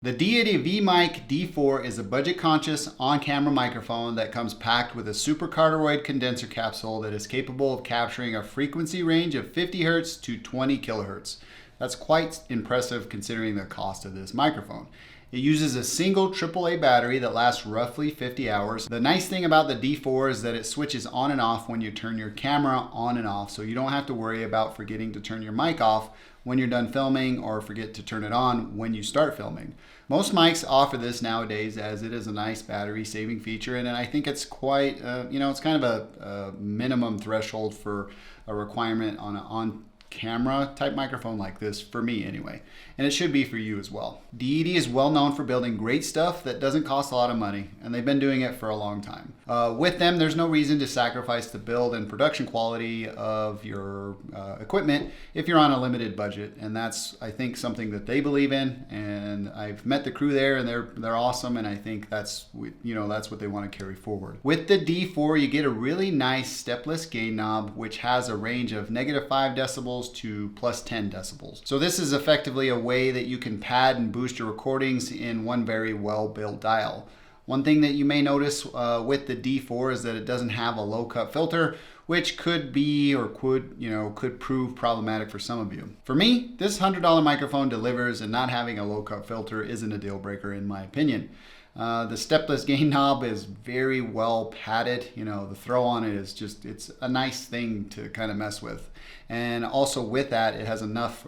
The Deity V-Mic D4 is a budget-conscious, on-camera microphone that comes packed with a supercardioid condenser capsule that is capable of capturing a frequency range of 50 Hz to 20 kHz. That's quite impressive considering the cost of this microphone. It uses a single AAA battery that lasts roughly 50 hours. The nice thing about the D4 is that it switches on and off when you turn your camera on and off, so you don't have to worry about forgetting to turn your mic off when you're done filming or forget to turn it on when you start filming. Most mics offer this nowadays as it is a nice battery saving feature, and I think it's quite, it's kind of a minimum threshold for a requirement on an on-camera type microphone like this, for me anyway, and it should be for you as well. Deity is well known for building great stuff that doesn't cost a lot of money, and they've been doing it for a long time. With them, there's no reason to sacrifice the build and production quality of your equipment if you're on a limited budget, and that's, I think, something that they believe in, and I've met the crew there, and they're awesome, and I think that's what they want to carry forward. With the D4, you get a really nice stepless gain knob, which has a range of -5 decibels to +10 decibels. So this is effectively a way that you can pad and boost your recordings in one very well-built dial. One thing that you may notice with the D4 is that it doesn't have a low-cut filter, which could be or could prove problematic for some of you. For me, this $100 microphone delivers, and not having a low-cut filter isn't a deal breaker in my opinion. The stepless gain knob is very well padded. The throw on it is it's a nice thing to kind of mess with. And also with that, it has enough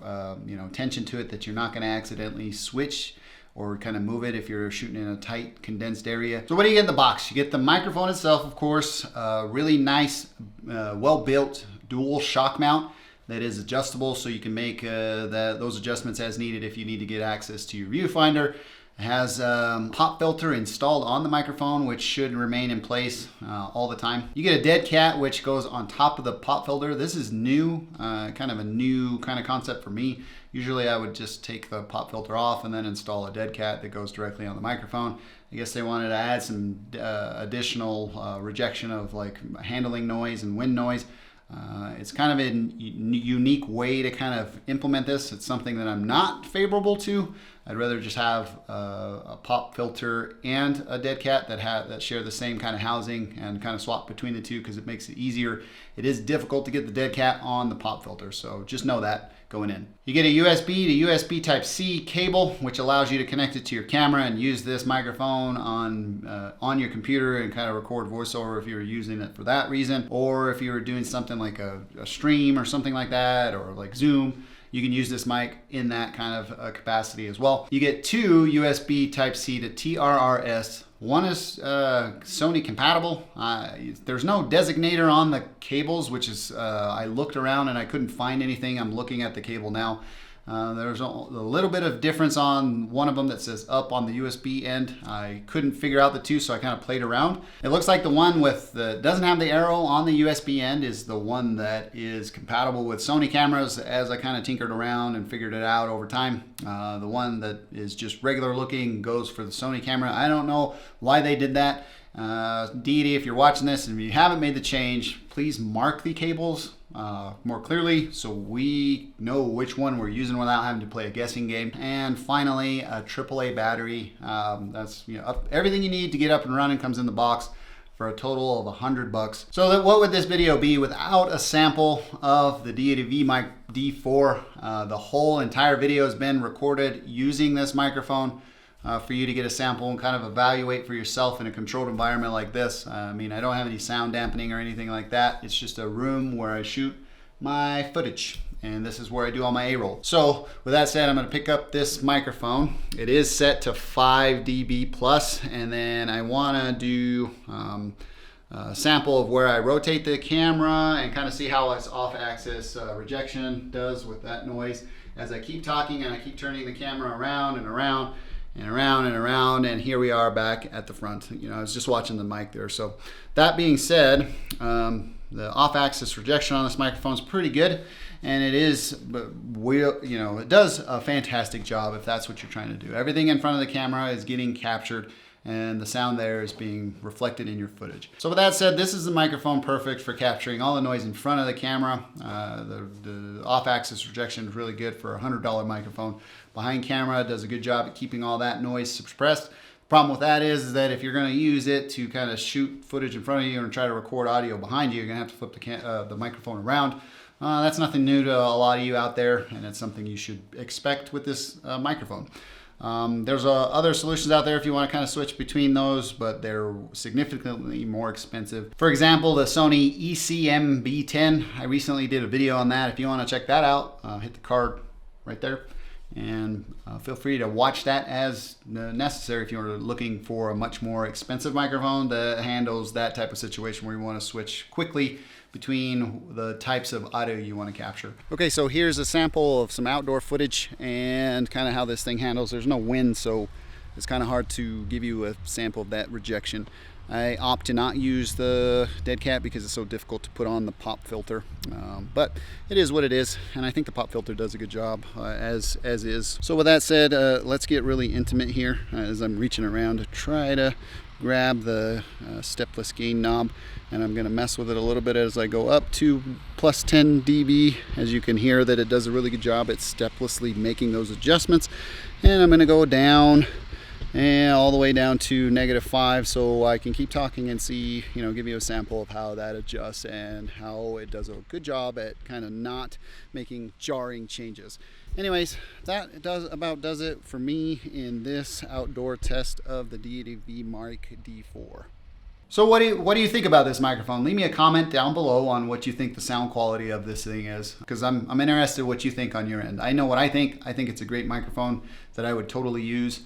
tension to it that you're not going to accidentally switch or kind of move it if you're shooting in a tight condensed area. So what do you get in the box? You get the microphone itself, of course, really nice, well-built dual shock mount that is adjustable, so you can make those adjustments as needed if you need to get access to your viewfinder. It has a pop filter installed on the microphone, which should remain in place all the time. You get a dead cat, which goes on top of the pop filter. This is new, kind of a new kind of concept for me. Usually I would just take the pop filter off and then install a dead cat that goes directly on the microphone. I guess they wanted to add some additional rejection of like handling noise and wind noise. It's kind of a unique way to kind of implement this. It's something that I'm not favorable to. I'd rather just have a pop filter and a dead cat that share the same kind of housing and kind of swap between the two, because it makes it easier. It is difficult to get the dead cat on the pop filter, so just know that going in. You get a USB to USB Type-C cable, which allows you to connect it to your camera and use this microphone on your computer and kind of record voiceover if you were using it for that reason, or if you were doing something like a stream or something like that, or like Zoom. You can use this mic in that kind of capacity as well. You get two USB Type-C to TRRS. One is Sony compatible. There's no designator on the cables, which is, I looked around and I couldn't find anything. I'm looking at the cable now. There's a little bit of difference on one of them that says up on the USB end. I couldn't figure out the two, so I kind of played around. It looks like the one doesn't have the arrow on the USB end is the one that is compatible with Sony cameras, as I kind of tinkered around and figured it out over time. The one that is just regular looking goes for the Sony camera. I don't know why they did that. Deity, if you're watching this and you haven't made the change, please mark the cables more clearly so we know which one we're using without having to play a guessing game. And finally, a AAA battery. That's everything you need to get up and running comes in the box for a total of $100. So what would this video be without a sample of the Deity V-Mic D4? The whole entire video has been recorded using this microphone for you to get a sample and kind of evaluate for yourself in a controlled environment like this. I don't have any sound dampening or anything like that. It's just a room where I shoot my footage, and this is where I do all my A-roll. So with that said, I'm going to pick up this microphone. It is set to 5 dB plus, and then I want to do a sample of where I rotate the camera and kind of see how its off-axis rejection does with that noise as I keep talking and I keep turning the camera around and around and around and around, and here we are back at the front. I was just watching the mic there. So that being said, the off-axis rejection on this microphone is pretty good, and it does a fantastic job if that's what you're trying to do. Everything in front of the camera is getting captured and the sound there is being reflected in your footage. So with that said, this is the microphone perfect for capturing all the noise in front of the camera. The off-axis rejection is really good for a $100 microphone. Behind camera, it does a good job at keeping all that noise suppressed. The problem with that is that if you're going to use it to kind of shoot footage in front of you and try to record audio behind you, you're going to have to flip the microphone around. That's nothing new to a lot of you out there, and it's something you should expect with this microphone. There's other solutions out there if you want to kind of switch between those, but they're significantly more expensive. For example, the Sony ECM-B10. I recently did a video on that. If you want to check that out, hit the card right there. And feel free to watch that as necessary if you're looking for a much more expensive microphone that handles that type of situation where you want to switch quickly between the types of audio you want to capture. Okay, so here's a sample of some outdoor footage and kind of how this thing handles. There's no wind, so it's kind of hard to give you a sample of that rejection. I opt to not use the dead cat because it's so difficult to put on the pop filter, but it is what it is, and I think the pop filter does a good job as is. So with that said, let's get really intimate here as I'm reaching around to try to grab the stepless gain knob, and I'm going to mess with it a little bit as I go up to plus 10 dB. As you can hear that it does a really good job at steplessly making those adjustments, and I'm going to go down and all the way down to -5 so I can keep talking and see, give you a sample of how that adjusts and how it does a good job at kind of not making jarring changes. Anyways, that does it for me in this outdoor test of the Deity V-Mic D4. So what do you think about this microphone? Leave me a comment down below on what you think the sound quality of this thing is, because I'm interested in what you think on your end. I know what I think. I think it's a great microphone that I would totally use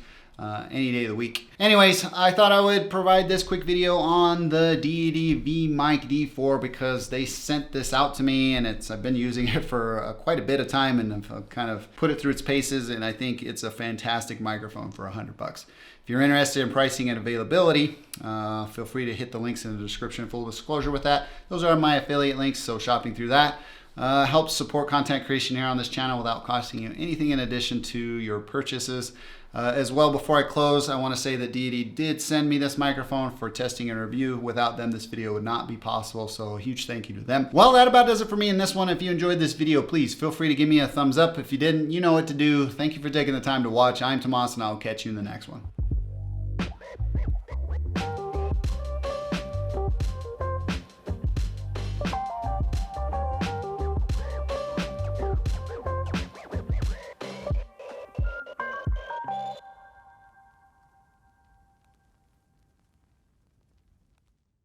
any day of the week. Anyways, I thought I would provide this quick video on the Deity V-Mic D4 because they sent this out to me, and I've been using it for quite a bit of time, and I've kind of put it through its paces, and I think it's a fantastic microphone for $100. If you're interested in pricing and availability, feel free to hit the links in the description. Full disclosure with that, those are my affiliate links, so shopping through that helps support content creation here on this channel without costing you anything in addition to your purchases. As well, before I close, I want to say that Deity did send me this microphone for testing and review. Without them, this video would not be possible, so a huge thank you to them. Well, that about does it for me in this one. If you enjoyed this video, please feel free to give me a thumbs up. If you didn't, you know what to do. Thank you for taking the time to watch. I'm Tomas, and I'll catch you in the next one.